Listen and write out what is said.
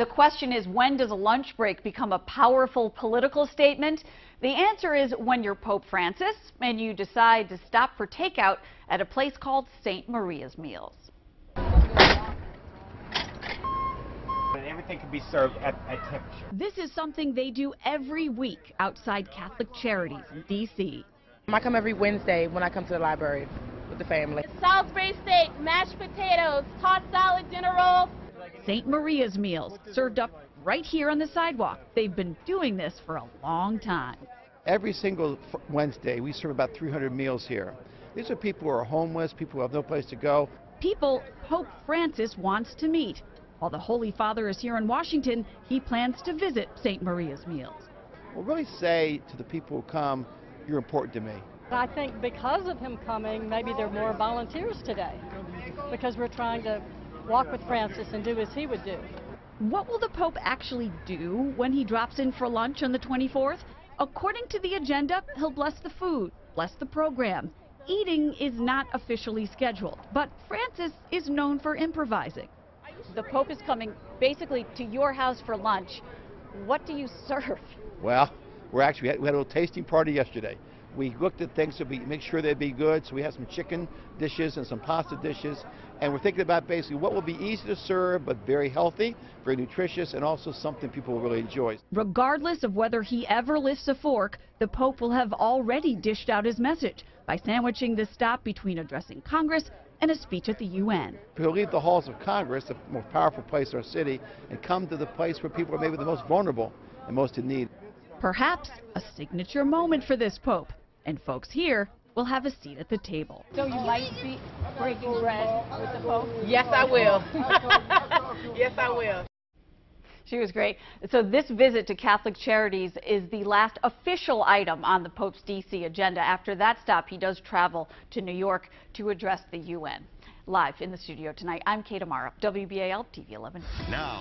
The question is, when does a lunch break become a powerful political statement? The answer is when you're Pope Francis and you decide to stop for takeout at a place called St. Maria's Meals. Everything can be served at temperature. This is something they do every week outside Catholic Charities in D.C. I come every Wednesday when I come to the library with the family. Salisbury steak, mashed potatoes, tossed salad, dinner roll. St. Maria's Meals, served up right here on the sidewalk. They've been doing this for a long time. Every single Wednesday, we serve about 300 meals here. These are people who are homeless, people who have no place to go. People Pope Francis wants to meet. While the Holy Father is here in Washington, he plans to visit St. Maria's Meals. We'll really say to the people who come, you're important to me. I think because of him coming, maybe there are more volunteers today, because we're trying to walk with Francis and do as he would do. What will the Pope actually do when he drops in for lunch on the 24th? According to the agenda, he'll bless the food, bless the program. Eating is not officially scheduled, but Francis is known for improvising. The Pope is coming basically to your house for lunch. What do you serve? Well, we had a little tasting party yesterday. We looked at things to make sure they'd be good, so we had some chicken dishes and some pasta dishes, and we're thinking about basically what will be easy to serve but very healthy, very nutritious, and also something people will really enjoy. Regardless of whether he ever lifts a fork, the Pope will have already dished out his message by sandwiching the stop between addressing Congress and a speech at the UN. He'll leave the halls of Congress, the most powerful place in our city, and come to the place where people are maybe the most vulnerable and most in need. Perhaps a signature moment for this Pope, and folks here will have a seat at the table. So you might be breaking bread with the Pope? Yes, I will. Yes, I will. She was great. So this visit to Catholic Charities is the last official item on the Pope's D.C. agenda. After that stop, he does travel to New York to address the UN. Live in the studio tonight, I'm Kate Amaro, WBAL TV 11. Now.